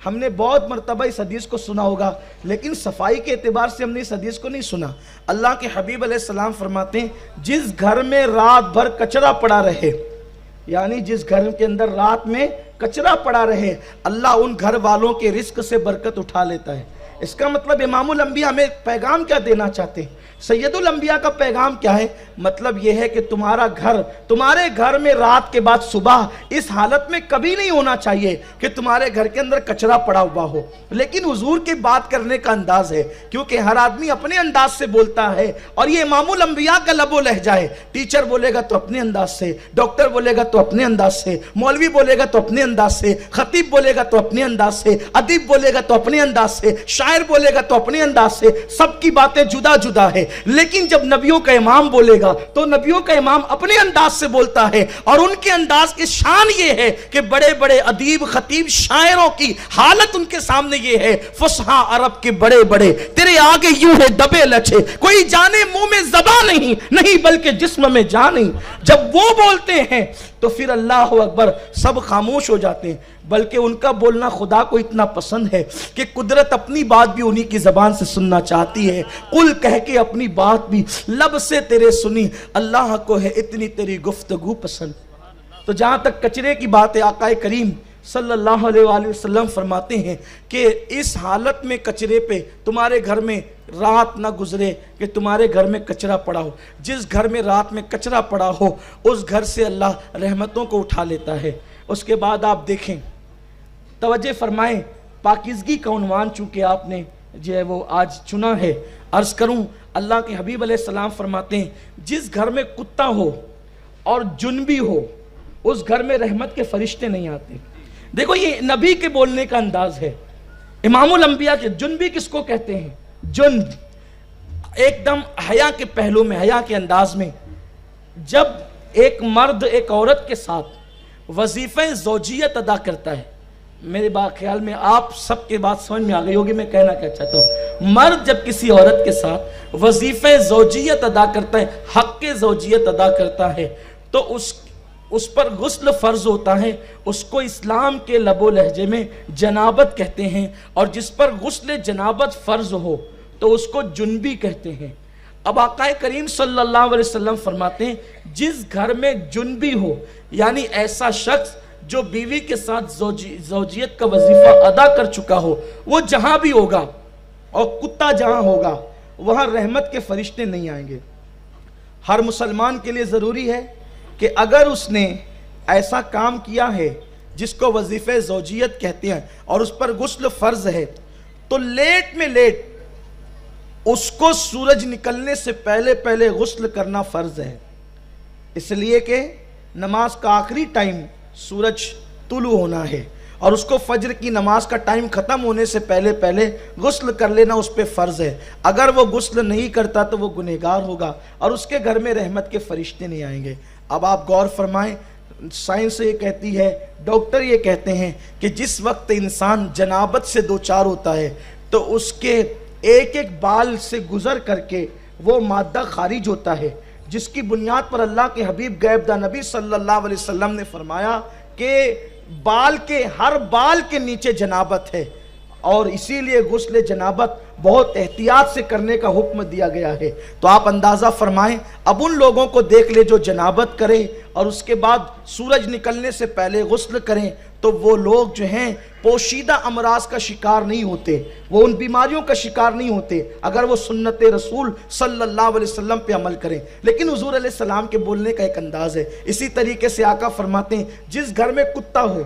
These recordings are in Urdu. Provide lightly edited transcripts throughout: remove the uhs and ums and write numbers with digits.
ہم نے بہت مرتبہ اس حدیث کو سنا ہوگا، لیکن صفائی کے اعتبار سے ہم نے اس حدیث کو نہیں سنا۔ اللہ کے حبیب علیہ السلام فرماتے ہیں جس گھر میں رات بھر کچرا پڑا رہے، یعنی جس گھر کے اندر رات میں کچرا پڑا رہے، اللہ ان گھر والوں کے رزق سے برکت اٹھا لیتا ہے۔ اس کا مطلب امام الانبیاء ہمیں پیغام کیا دینا چاہتے ہیں؟ سید الانبیاء کا پیغام کیا ہے؟ مطلب یہ ہے کہ تمہارے گھر میں رات کے بعد صبح اس حالت میں کبھی نہیں ہونا چاہیے کہ تمہارے گھر کے اندر کچرا پڑا ہوا ہو۔ لیکن حضور کے بات کرنے کا انداز ہے، کیونکہ ہر آدمی اپنے انداز سے بولتا ہے، اور یہ امام الانبیاء کا لب و لہجہ ہے۔ ٹیچر بولے گا تو اپنے انداز سے، ڈاکٹر بولے گا تو اپنے انداز سے، مولوی بولے گا تو اپنے انداز سے، خطیب بولے گا تو اپنے انداز سے، ادیب بولے گا تو اپنے انداز سے، شاعر بولے گا تو اپنے انداز سے، سب کی باتیں جدا جدا ہے۔ لیکن جب نبیوں کا امام بولے گا تو نبیوں کا امام اپنے انداز سے بولتا ہے، اور ان کے انداز کی شان یہ ہے کہ بڑے بڑے ادیب خطیب شاعروں کی حالت ان کے سامنے یہ ہے، فصحا عرب کے بڑے بڑے تیرے آگے یوں ہے دبے لچے، کوئی جانے منہ میں زبان نہیں بلکہ جسم میں جان نہیں۔ جب وہ بولتے ہیں تو پھر اللہ اکبر سب خاموش ہو جاتے ہیں، بلکہ ان کا بولنا خدا کو اتنا پسند ہے کہ قدرت اپنی بات بھی انہی کی زبان سے سننا چاہتی ہے۔ قل کہہ کے اپنی بات بھی لب سے تیرے سنی، اللہ کو ہے اتنی تیری گفتگو پسند۔ تو جہاں تک کچرے کی بات ہے، آقا کریم صلی اللہ علیہ وآلہ وسلم فرماتے ہیں کہ اس حالت میں کچرے پہ تمہارے گھر میں رات نہ گزرے کہ تمہارے گھر میں کچرا پڑا ہو۔ جس گھر میں رات میں کچرا پڑا ہو اس گھر سے اللہ رحمتوں کو اٹھا لیتا ہے۔ اس کے بعد آپ دیکھیں، توجہ فرمائیں، پاکیزگی کا عنوان چونکہ آپ نے جو ہے وہ آج چنا ہے، عرض کروں اللہ کے حبیب علیہ السلام فرماتے ہیں جس گھر میں کتا ہو اور جنبی ہو اس گھر میں رحمت کے فرشتے نہیں آتے۔ دیکھو یہ نبی کے بولنے کا انداز ہے، امام الانبیاء کے۔ جنبی کس کو کہتے ہیں؟ جنب ایک دم حیا کے پہلو میں، حیا کے انداز میں، جب ایک مرد ایک عورت کے ساتھ وظیفہ زوجیت ادا کرتا ہے۔ میرے خیال میں آپ سب کے بات سمجھ میں آ گئی ہوگی میں کہنا کیا چاہتا ہوں۔ مرد جب کسی عورت کے ساتھ وظیفہ زوجیت ادا کرتا ہے، حق زوجیت ادا کرتا ہے، تو اس پر غسل فرض ہوتا ہے۔ اس کو اسلام کے لب و لہجے میں جنابت کہتے ہیں، اور جس پر غسل جنابت فرض ہو تو اس کو جنبی کہتے ہیں۔ اب آقا کریم صلی اللہ علیہ وسلم فرماتے ہیں جس گھر میں جنبی ہو، یعنی ایسا شخص جو بیوی کے ساتھ زوجیت کا وظیفہ ادا کر چکا ہو، وہ جہاں بھی ہوگا اور کتا جہاں ہوگا وہاں رحمت کے فرشتے نہیں آئیں گے۔ ہر مسلمان کے لیے ضروری ہے کہ اگر اس نے ایسا کام کیا ہے جس کو وظیفہ زوجیت کہتے ہیں اور اس پر غسل فرض ہے، تو لیٹ میں لیٹ اس کو سورج نکلنے سے پہلے غسل کرنا فرض ہے، اس لیے کہ نماز کا آخری ٹائم سورج طلوع ہونا ہے، اور اس کو فجر کی نماز کا ٹائم ختم ہونے سے پہلے غسل کر لینا اس پہ فرض ہے۔ اگر وہ غسل نہیں کرتا تو وہ گنہگار ہوگا اور اس کے گھر میں رحمت کے فرشتے نہیں آئیں گے۔ اب آپ غور فرمائیں، سائنس یہ کہتی ہے، ڈاکٹر یہ کہتے ہیں کہ جس وقت انسان جنابت سے دوچار ہوتا ہے تو اس کے ایک ایک بال سے گزر کر کے وہ مادہ خارج ہوتا ہے، جس کی بنیاد پر اللہ کے حبیب غیب داں نبی صلی اللہ علیہ وسلم نے فرمایا کہ ہر بال کے نیچے جنابت ہے، اور اسی لیے غسل جنابت بہت احتیاط سے کرنے کا حکم دیا گیا ہے۔ تو آپ اندازہ فرمائیں، اب ان لوگوں کو دیکھ لے جو جنابت کریں اور اس کے بعد سورج نکلنے سے پہلے غسل کریں، تو وہ لوگ جو ہیں پوشیدہ امراض کا شکار نہیں ہوتے، وہ ان بیماریوں کا شکار نہیں ہوتے اگر وہ سنت رسول صلی اللہ علیہ وسلم پہ عمل کریں۔ لیکن حضور علیہ السلام کے بولنے کا ایک انداز ہے۔ اسی طریقے سے آقا فرماتے ہیں جس گھر میں کتا ہو،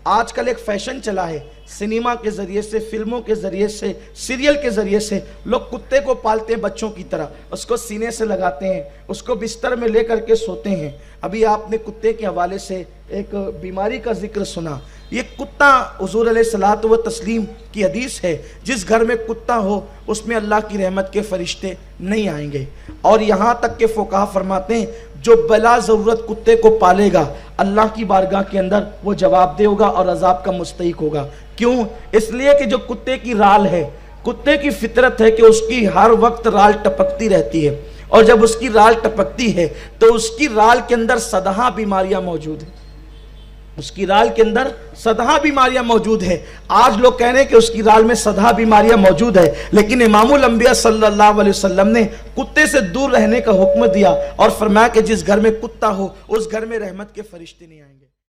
آج کل ایک فیشن چلا ہے، سنیما کے ذریعے سے، فلموں کے ذریعے سے، سیریل کے ذریعے سے لوگ کتے کو پالتے ہیں بچوں کی طرح، اس کو سینے سے لگاتے ہیں، اس کو بستر میں لے کر کے سوتے ہیں۔ ابھی آپ نے کتے کے حوالے سے ایک بیماری کا ذکر سنا، یہ کتا حضور علیہ الصلوۃ والتسلیم کی حدیث ہے، جس گھر میں کتا ہو اس میں اللہ کی رحمت کے فرشتے نہیں آئیں گے۔ اور یہاں تک کہ فقہا فرماتے ہیں جو بلا ضرورت کتے کو پالے گا اللہ کی بارگاہ کے اندر وہ جواب دے ہوگا اور عذاب کا مستحق ہوگا۔ کیوں؟ اس لیے کہ جو کتے کی رال ہے، کتے کی فطرت ہے کہ اس کی ہر وقت رال ٹپکتی رہتی ہے، اور جب اس کی رال ٹپکتی ہے تو اس کی رال کے اندر سدہا بیماریاں موجود ہیں۔ اس کی رال کے اندر سدھا بیماریاں موجود ہیں. آج لوگ کہہ رہے ہیں کہ اس کی رال میں سدھا بیماریاں موجود ہے، لیکن امام الانبیاء صلی اللہ علیہ وسلم نے کتے سے دور رہنے کا حکم دیا اور فرمایا کہ جس گھر میں کتا ہو اس گھر میں رحمت کے فرشتے نہیں آئیں گے.